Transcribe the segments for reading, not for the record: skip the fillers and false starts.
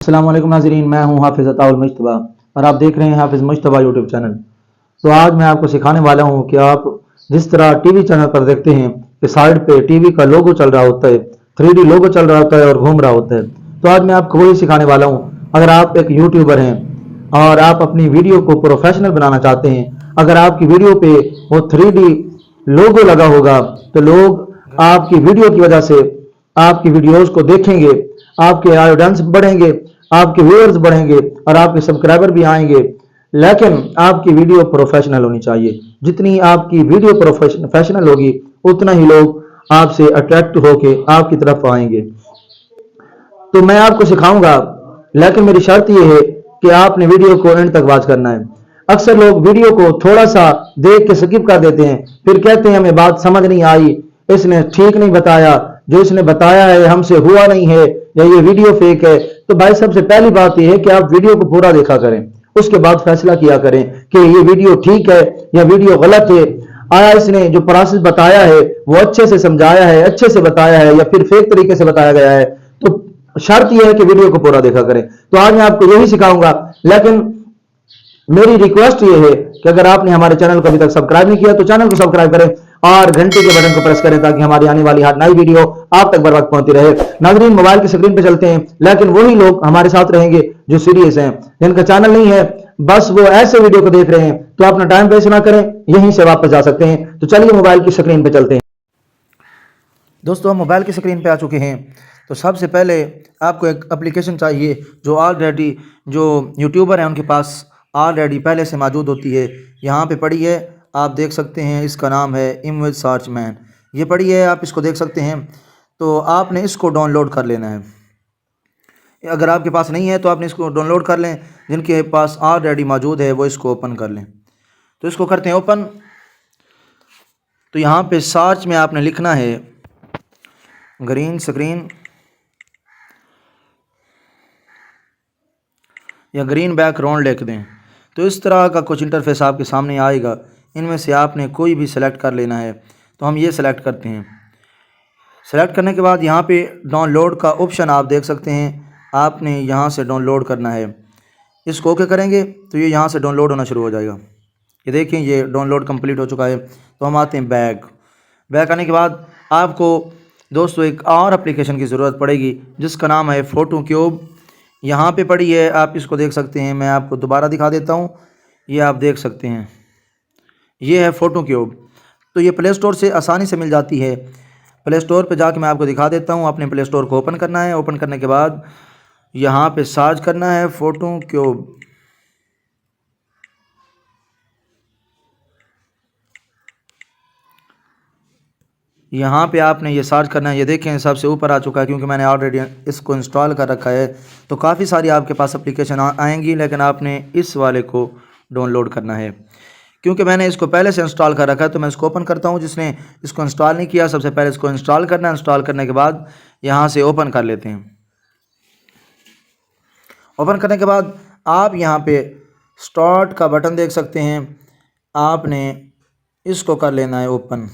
अस्सलाम वालेकुम नाज़रीन, मैं हूं हाफिज़ अताउल मुज्तबा और आप देख रहे हैं हाफिज़ मुज्तबा यूट्यूब चैनल। तो आज मैं आपको सिखाने वाला हूं कि आप जिस तरह टीवी चैनल पर देखते हैं कि साइड पे टीवी का लोगो चल रहा होता है, 3D लोगो चल रहा होता है और घूम रहा होता है। तो आज मैं आपको वही सिखाने वाला हूं। अगर आप एक यूट्यूबर हैं और आप अपनी वीडियो को प्रोफेशनल बनाना चाहते हैं, अगर आपकी वीडियो पे वो 3D लोगो लगा होगा तो लोग आपकी वीडियो की वजह से आपकी वीडियोस को देखेंगे, आपके ऑडियंस बढ़ेंगे, आपके व्यूअर्स बढ़ेंगे और आपके सब्सक्राइबर भी आएंगे। लेकिन आपकी वीडियो प्रोफेशनल होनी चाहिए। जितनी आपकी वीडियो प्रोफेशनल होगी उतना ही लोग आपसे अट्रैक्ट होके आपकी तरफ आएंगे। तो मैं आपको सिखाऊंगा, लेकिन मेरी शर्त यह है कि आपने वीडियो को एंड तक वॉच करना है। अक्सर लोग वीडियो को थोड़ा सा देख के स्किप कर देते हैं, फिर कहते हैं हमें बात समझ नहीं आई, इसने ठीक नहीं बताया, जो इसने बताया है हमसे हुआ नहीं है, या ये वीडियो फेक है। तो भाई सबसे पहली बात यह है कि आप वीडियो को पूरा देखा करें, उसके बाद फैसला किया करें कि ये वीडियो ठीक है या वीडियो गलत है। आया इसने जो प्रोसेस बताया है वो अच्छे से समझाया है, अच्छे से बताया है, या फिर फेक तरीके से बताया गया है। तो शर्त यह है कि वीडियो को पूरा देखा करें। तो आज मैं आपको यही सिखाऊंगा, लेकिन मेरी रिक्वेस्ट ये है कि अगर आपने हमारे चैनल को अभी तक सब्सक्राइब नहीं किया तो चैनल को सब्सक्राइब करें और घंटे के बटन को प्रेस करें ताकि हमारी आने वाली हर नई वीडियो आप तक बर वक्त पहुंचती रहे। नाज़रीन, मोबाइल की स्क्रीन पे चलते हैं, लेकिन वही लोग हमारे साथ रहेंगे जो सीरियस हैं, जिनका चैनल नहीं है, बस वो ऐसे वीडियो को देख रहे हैं। तो अपना टाइम वेस्ट ना करें, यहीं से वापस जा सकते हैं। तो चलिए मोबाइल की स्क्रीन पे चलते हैं। दोस्तों, हम मोबाइल की स्क्रीन पे आ चुके हैं। तो सबसे पहले आपको एक एप्लीकेशन चाहिए जो ऑलरेडी जो यूट्यूबर हैं उनके पास ऑलरेडी पहले से मौजूद होती है। यहाँ पे पड़ी है, आप देख सकते हैं, इसका नाम है इमेज सर्च मैन। ये पड़ी है, आप इसको देख सकते हैं। तो आपने इसको डाउनलोड कर लेना है। अगर आपके पास नहीं है तो आपने इसको डाउनलोड कर लें, जिनके पास ऑलरेडी मौजूद है वो इसको ओपन कर लें। तो इसको करते हैं ओपन। तो यहाँ पे सर्च में आपने लिखना है ग्रीन स्क्रीन या ग्रीन बैकग्राउंड लिख दें। तो इस तरह का कुछ इंटरफेस आपके सामने आएगा। इनमें से आपने कोई भी सिलेक्ट कर लेना है। तो हम ये सिलेक्ट करते हैं। सेलेक्ट करने के बाद यहाँ पे डाउनलोड का ऑप्शन आप देख सकते हैं, आपने यहाँ से डाउनलोड करना है। इसको ओके करेंगे तो ये यहाँ से डाउनलोड होना शुरू हो जाएगा। ये देखें, ये डाउनलोड कंप्लीट हो चुका है। तो हम आते हैं बैक आने के बाद आपको दोस्तों एक और एप्लीकेशन की ज़रूरत पड़ेगी जिसका नाम है फ़ोटो क्यूब। यहाँ पे पड़ी है, आप इसको देख सकते हैं। मैं आपको दोबारा दिखा देता हूँ। ये आप देख सकते हैं, ये है फ़ोटो क्यूब। तो ये प्ले स्टोर से आसानी से मिल जाती है। प्ले स्टोर पे जाके मैं आपको दिखा देता हूँ। अपने प्ले स्टोर को ओपन करना है। ओपन करने के बाद यहाँ पे सर्च करना है फ़ोटो क्यूब। यहाँ पे आपने ये सर्च करना है। ये देखें, सबसे ऊपर आ चुका है क्योंकि मैंने ऑलरेडी इसको इंस्टॉल कर रखा है। तो काफ़ी सारी आपके पास एप्लीकेशन आएंगी, लेकिन आपने इस वाले को डाउनलोड करना है। क्योंकि मैंने इसको पहले से इंस्टॉल कर रखा है तो मैं इसको ओपन करता हूँ। जिसने इसको इंस्टॉल नहीं किया, सबसे पहले इसको इंस्टॉल करना है। इंस्टॉल करने के बाद यहाँ से ओपन कर लेते हैं। ओपन करने के बाद आप यहाँ पे स्टार्ट का बटन देख सकते हैं, आपने इसको कर लेना है ओपन।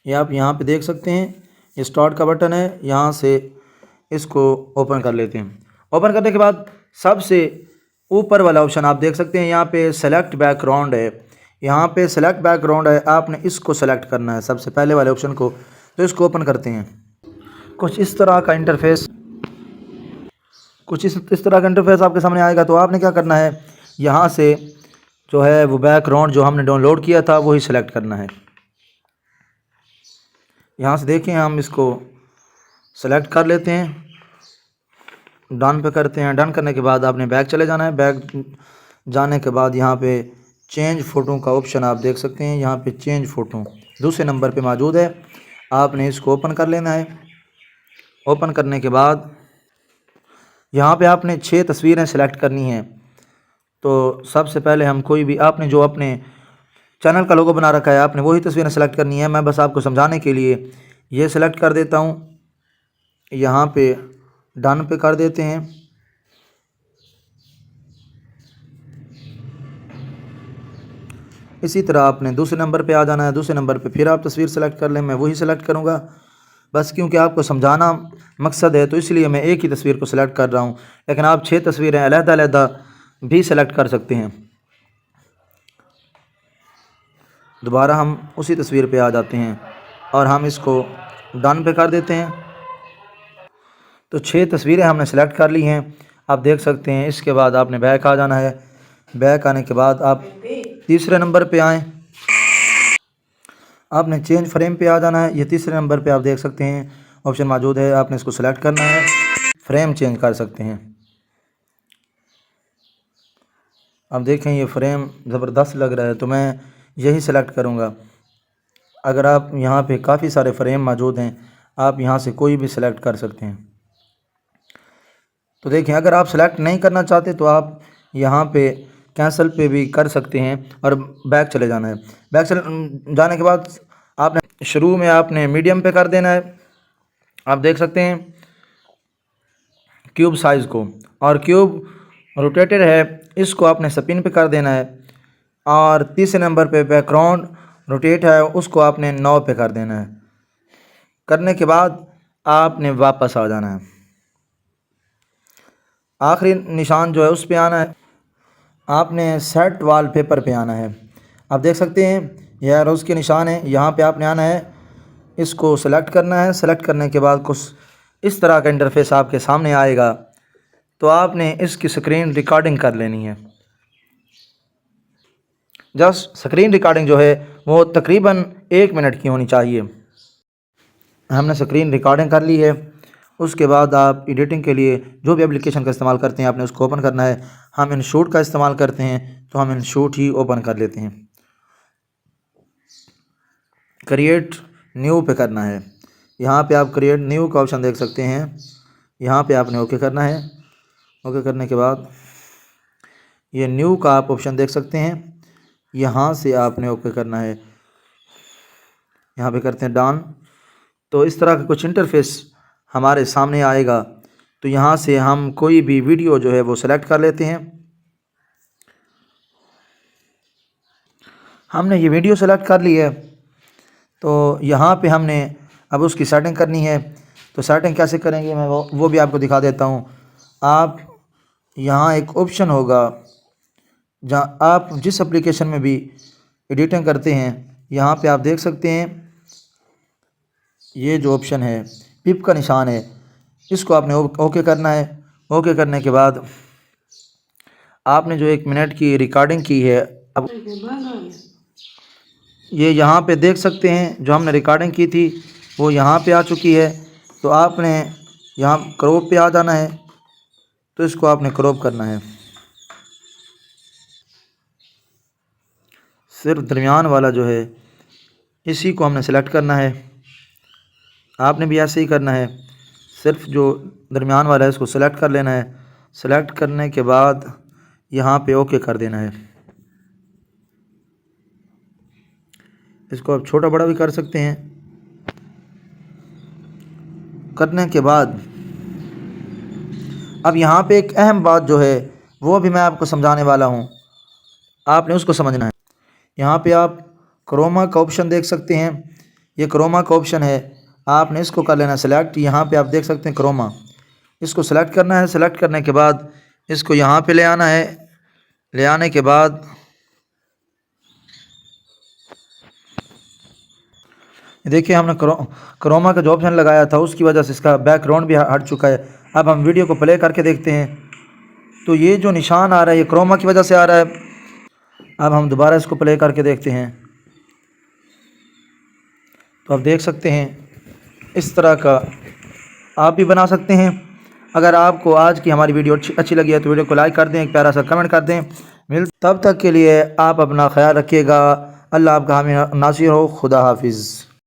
ये आप यहाँ पे देख सकते हैं, ये स्टार्ट का बटन है। यहाँ से इसको ओपन कर लेते हैं। ओपन करने के बाद सबसे ऊपर वाला ऑप्शन आप देख सकते हैं, यहाँ पे सेलेक्ट बैकग्राउंड है। यहाँ पे सेलेक्ट बैकग्राउंड है, आपने इसको सेलेक्ट करना है, सबसे पहले वाले ऑप्शन को। तो इसको ओपन करते हैं। कुछ इस तरह का इंटरफेस आपके सामने आएगा। तो आपने क्या करना है, यहाँ से जो है वो बैकग्राउंड जो हमने डाउनलोड किया था वही सेलेक्ट करना है। यहाँ से देखें, हम इसको सेलेक्ट कर लेते हैं, डन पे करते हैं। डन करने के बाद आपने बैक चले जाना है। बैक जाने के बाद यहाँ पे चेंज फ़ोटो का ऑप्शन आप देख सकते हैं। यहाँ पे चेंज फ़ोटो दूसरे नंबर पे मौजूद है, आपने इसको ओपन कर लेना है। ओपन करने के बाद यहाँ पे आपने 6 तस्वीरें सेलेक्ट करनी हैं। तो सबसे पहले हम कोई भी, आपने जो अपने चैनल का लोगो बना रखा है आपने वही तस्वीरें सेलेक्ट करनी है। मैं बस आपको समझाने के लिए ये सेलेक्ट कर देता हूँ। यहाँ पे डन पे कर देते हैं। इसी तरह आपने दूसरे नंबर पे आ जाना है। दूसरे नंबर पे फिर आप तस्वीर सेलेक्ट कर लें, मैं वही सेलेक्ट करूँगा। बस क्योंकि आपको समझाना मकसद है तो इसलिए मैं एक ही तस्वीर को सिलेक्ट कर रहा हूँ, लेकिन आप 6 तस्वीरें अलग-अलग भी सिलेक्ट कर सकते हैं। दोबारा हम उसी तस्वीर पे आ जाते हैं और हम इसको डन पे कर देते हैं। तो 6 तस्वीरें हमने सेलेक्ट कर ली हैं, आप देख सकते हैं। इसके बाद आपने बैक आ जाना है। बैक आने के बाद आप तीसरे नंबर पे आएँ, आपने चेंज फ्रेम पे आ जाना है। ये तीसरे नंबर पे आप देख सकते हैं ऑप्शन मौजूद है, आपने इसको सेलेक्ट करना है। फ्रेम चेंज कर सकते हैं। अब देखें ये फ्रेम ज़बरदस्त लग रहा है तो मैं यही सेलेक्ट करूँगा। अगर आप यहाँ पे काफ़ी सारे फ्रेम मौजूद हैं, आप यहाँ से कोई भी सिलेक्ट कर सकते हैं। तो देखें अगर आप सेलेक्ट नहीं करना चाहते तो आप यहाँ पे कैंसिल पे भी कर सकते हैं और बैक चले जाना है। बैक चले जाने के बाद आपने शुरू में आपने मीडियम पे कर देना है। आप देख सकते हैं क्यूब साइज़ को, और क्यूब रोटेटेड है, इसको आपने स्पिन पे कर देना है। और तीसरे नंबर पे बैकग्राउंड रोटेट है, उसको आपने 9 पे कर देना है। करने के बाद आपने वापस आ जाना है। आखिरी निशान जो है उस पे आना है, आपने सेट वॉलपेपर पे आना है। आप देख सकते हैं यह एरोज़ के निशान है, यहाँ पे आपने आना है, इसको सेलेक्ट करना है। सेलेक्ट करने के बाद कुछ इस तरह का इंटरफेस आपके सामने आएगा, तो आपने इसकी स्क्रीन रिकॉर्डिंग कर लेनी है। जस्ट स्क्रीन रिकॉर्डिंग जो है वो तकरीबन 1 मिनट की होनी चाहिए। हमने स्क्रीन रिकॉर्डिंग कर ली है। उसके बाद आप एडिटिंग के लिए जो भी एप्लीकेशन का इस्तेमाल करते हैं आपने उसको ओपन करना है। हम इनशूट का इस्तेमाल करते हैं तो हम इनशूट ही ओपन कर लेते हैं। क्रिएट न्यू पे करना है। यहाँ पे आप क्रिएट न्यू का ऑप्शन देख सकते हैं, यहाँ पे आपने ओके करना है। ओके करने के बाद ये न्यू का आप ऑप्शन देख सकते हैं, यहाँ से आपने ओके करना है। यहाँ पे करते हैं डन। तो इस तरह का कुछ इंटरफेस हमारे सामने आएगा। तो यहाँ से हम कोई भी वीडियो जो है वो सिलेक्ट कर लेते हैं। हमने ये वीडियो सेलेक्ट कर ली है, तो यहाँ पे हमने अब उसकी सेटिंग करनी है। तो सेटिंग कैसे करेंगे मैं वो भी आपको दिखा देता हूँ। आप यहाँ एक ऑप्शन होगा जहाँ आप जिस एप्लीकेशन में भी एडिटिंग करते हैं, यहाँ पे आप देख सकते हैं ये जो ऑप्शन है पिप का निशान है, इसको आपने ओके करना है। ओके करने के बाद आपने जो 1 मिनट की रिकॉर्डिंग की है, अब ये यहाँ पे देख सकते हैं जो हमने रिकॉर्डिंग की थी वो यहाँ पे आ चुकी है। तो आपने यहाँ क्रॉप पे आ जाना है, तो इसको आपने क्रॉप करना है। सिर्फ दरमियान वाला जो है इसी को हमने सेलेक्ट करना है। आपने भी ऐसे ही करना है, सिर्फ जो दरमियान वाला है इसको सेलेक्ट कर लेना है। सेलेक्ट करने के बाद यहाँ पे ओके कर देना है। इसको आप छोटा बड़ा भी कर सकते हैं। करने के बाद अब यहाँ पे एक अहम बात जो है वो भी मैं आपको समझाने वाला हूँ, आपने उसको समझना है। यहाँ पे आप क्रोमा का ऑप्शन देख सकते हैं, ये क्रोमा का ऑप्शन है, आपने इसको कर लेना सेलेक्ट। यहाँ पे आप देख सकते हैं क्रोमा, इसको सेलेक्ट करना है। सेलेक्ट करने के बाद इसको यहाँ पे ले आना है। ले आने के बाद देखिए हमने क्रोमा का जो ऑप्शन लगाया था उसकी वजह से इसका बैकग्राउंड भी हट चुका है। अब हम वीडियो को प्ले करके देखते हैं। तो ये जो निशान आ रहा है ये क्रोमा की वजह से आ रहा है। अब हम दोबारा इसको प्ले करके देखते हैं। तो आप देख सकते हैं इस तरह का आप भी बना सकते हैं। अगर आपको आज की हमारी वीडियो अच्छी लगी है तो वीडियो को लाइक कर दें, एक प्यारा सा कमेंट कर दें। तब तक के लिए आप अपना ख्याल रखिएगा। अल्लाह आपका हामी नासिर हो। खुदा हाफिज़।